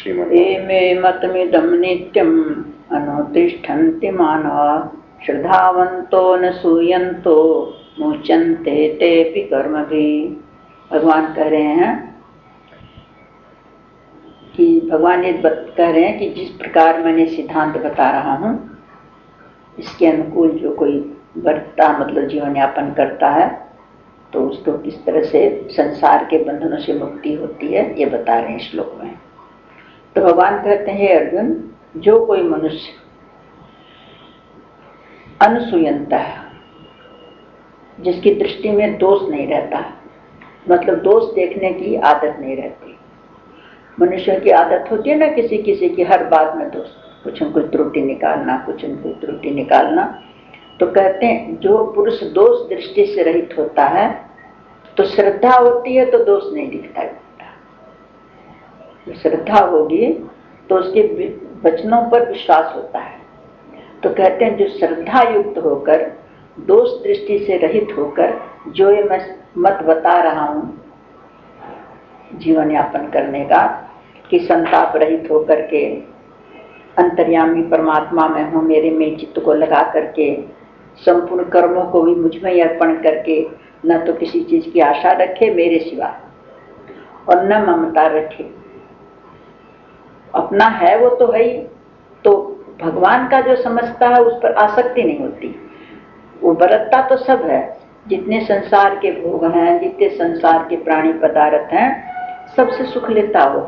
एमे मतमिदं नित्यम् अनुतिष्ठन्ति मानवा श्रद्धावन्तो न सूयन्तो मुच्यन्ते तेऽपि कर्मभिः। भगवान कह रहे हैं कि भगवान ये कह रहे हैं कि जिस प्रकार मैंने सिद्धांत बता रहा हूँ इसके अनुकूल जो कोई वर्तता मतलब जीवन यापन करता है तो उसको किस तरह से संसार के बंधनों से मुक्ति होती है ये बता रहे हैं श्लोक में। तो भगवान कहते हैं अर्जुन, जो कोई मनुष्य अनसूयंता है, जिसकी दृष्टि में दोष नहीं रहता, मतलब दोष देखने की आदत नहीं रहती। मनुष्य की आदत होती है ना किसी किसी की हर बात में दोष, कुछ न कुछ त्रुटि निकालना, कुछ न कुछ त्रुटि निकालना। तो कहते हैं जो पुरुष दोष दृष्टि से रहित होता है तो श्रद्धा होती है तो दोष नहीं दिखता है। श्रद्धा होगी तो उसके वचनों पर विश्वास होता है। तो कहते हैं जो श्रद्धा युक्त होकर दोष दृष्टि से रहित होकर जो ये मैं मत बता रहा हूँ जीवन यापन करने का, कि संताप रहित होकर के अंतर्यामी परमात्मा में हूँ, मेरे में चित्त को लगा करके संपूर्ण कर्मों को भी मुझ में अर्पण करके न तो किसी चीज की आशा रखे मेरे सिवा और न ममता रखे, अपना है वो तो है ही, तो भगवान का जो समझता है उस पर आसक्ति नहीं होती। वो बरतता तो सब है, जितने संसार के भोग हैं, जितने संसार के प्राणी पदार्थ हैं, सबसे सुख लेता हो,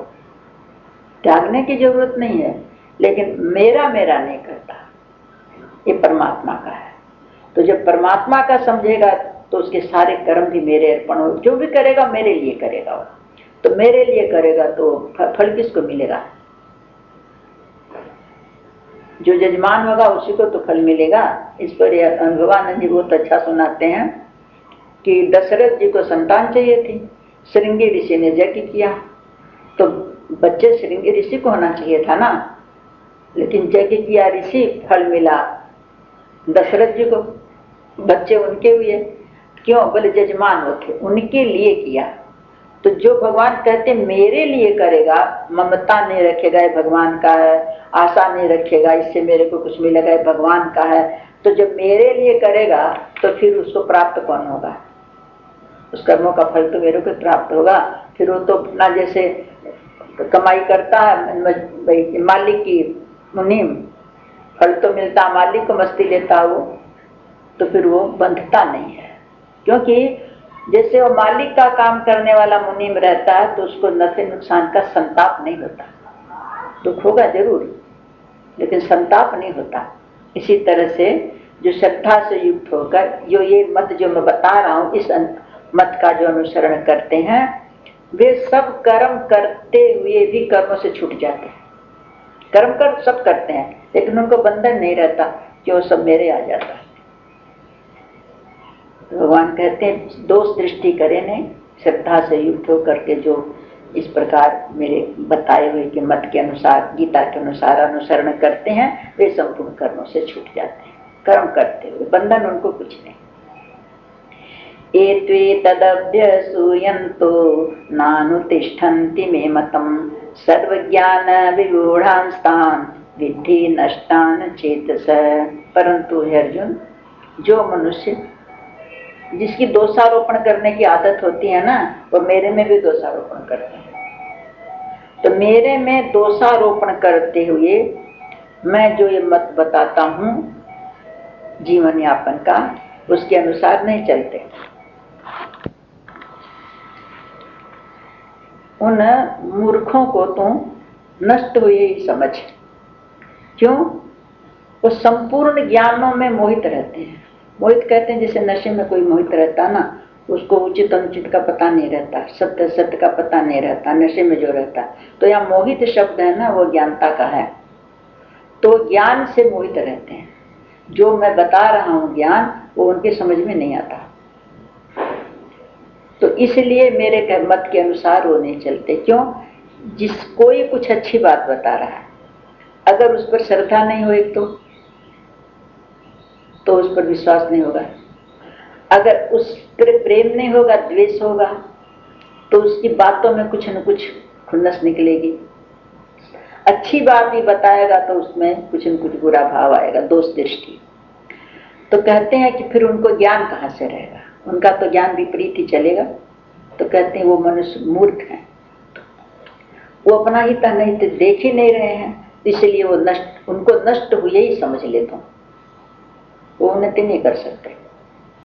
त्यागने की जरूरत नहीं है। लेकिन मेरा मेरा नहीं करता, ये परमात्मा का है। तो जब परमात्मा का समझेगा तो उसके सारे कर्म भी मेरे अर्पण हो, जो भी करेगा मेरे लिए करेगा। तो मेरे लिए करेगा तो फल किसको मिलेगा? जो जजमान होगा उसी को तो फल मिलेगा। इस पर भगवानंद जी बहुत अच्छा सुनाते हैं कि दशरथ जी को संतान चाहिए थी, श्रृंगी ऋषि ने यज्ञ किया, तो बच्चे श्रृंगी ऋषि को होना चाहिए था ना, लेकिन यज्ञ किया ऋषि, फल मिला दशरथ जी को, बच्चे उनके हुए। क्यों? बोले जजमान होते, उनके लिए किया। तो जो भगवान कहते मेरे लिए करेगा, ममता नहीं रखेगा ये भगवान का है, आशा नहीं रखेगा इससे मेरे को कुछ मिलेगा ये भगवान का है, तो जब मेरे लिए करेगा तो फिर उसको प्राप्त कौन होगा? उस कर्मों का फल तो मेरे को प्राप्त होगा। फिर वो तो अपना जैसे कमाई करता है मालिक की मुनीम, फल तो मिलता मालिक को, मस्ती लेता वो, तो फिर वो बंधता नहीं है। क्योंकि जैसे वो मालिक का काम करने वाला मुनीम रहता है तो उसको नफे नुकसान का संताप नहीं होता, दुख होगा जरूर लेकिन संताप नहीं होता। इसी तरह से जो श्रद्धा से युक्त होकर जो ये मत जो मैं बता रहा हूँ इस मत का जो अनुसरण करते हैं वे सब कर्म करते हुए भी कर्मों से छूट जाते हैं। कर्म कर सब करते हैं लेकिन उनको बंधन नहीं रहता कि वो सब मेरे आ जाता है। भगवान कहते हैं दोष दृष्टि करे नहीं, श्रद्धा से युक्त होकर के जो इस प्रकार मेरे बताए हुए के मत के अनुसार, गीता के अनुसार अनुसरण करते हैं वे संपूर्ण कर्मों से छूट जाते हैं। कर्म करते हुए बंधन उनको कुछ नहीं। एत्वे तदभ्यसूयन्तो नानुतिष्ठन्ति मे मतम् सर्वज्ञान विगूढ़ांस्तान् विद्धि नष्टान चेतस। परंतु हे अर्जुन, जो मनुष्य जिसकी दोषारोपण करने की आदत होती है ना, वो मेरे में भी दोषारोपण करते हैं। तो मेरे में दोषारोपण करते हुए मैं जो ये मत बताता हूँ जीवन यापन का, उसके अनुसार नहीं चलते। उन मूर्खों को तुम नष्ट हुए ही समझ। क्यों? वो संपूर्ण ज्ञानों में मोहित रहते हैं। मोहित कहते हैं जैसे नशे में कोई मोहित रहता ना, उसको उचित अनुचित का पता नहीं रहता, सत्य सत्य का पता नहीं रहता, नशे में जो रहता। तो यहाँ मोहित शब्द है ना, वो ज्ञानता का है। तो ज्ञान से मोहित रहते हैं। जो मैं बता रहा हूँ ज्ञान वो उनके समझ में नहीं आता, तो इसलिए मेरे मत के अनुसार वो नहीं चलते। क्यों? जिस कोई कुछ अच्छी बात बता रहा है, अगर उस पर श्रद्धा नहीं हो तो उस पर विश्वास नहीं होगा। अगर उस पर प्रेम नहीं होगा, द्वेष होगा, तो उसकी बातों में कुछ न कुछ खुन्नस निकलेगी, अच्छी बात भी बताएगा तो उसमें कुछ न कुछ बुरा भाव आएगा, दोष दृष्टि। तो कहते हैं कि फिर उनको ज्ञान कहाँ से रहेगा, उनका तो ज्ञान विपरीत ही चलेगा। तो कहते हैं वो मनुष्य मूर्ख हैं, वो अपना हित नहीं देख ही नहीं रहे हैं, इसलिए वो नष्ट, उनको नष्ट हुए ही समझ लेता हूं, वो उन्नति नहीं कर सकते।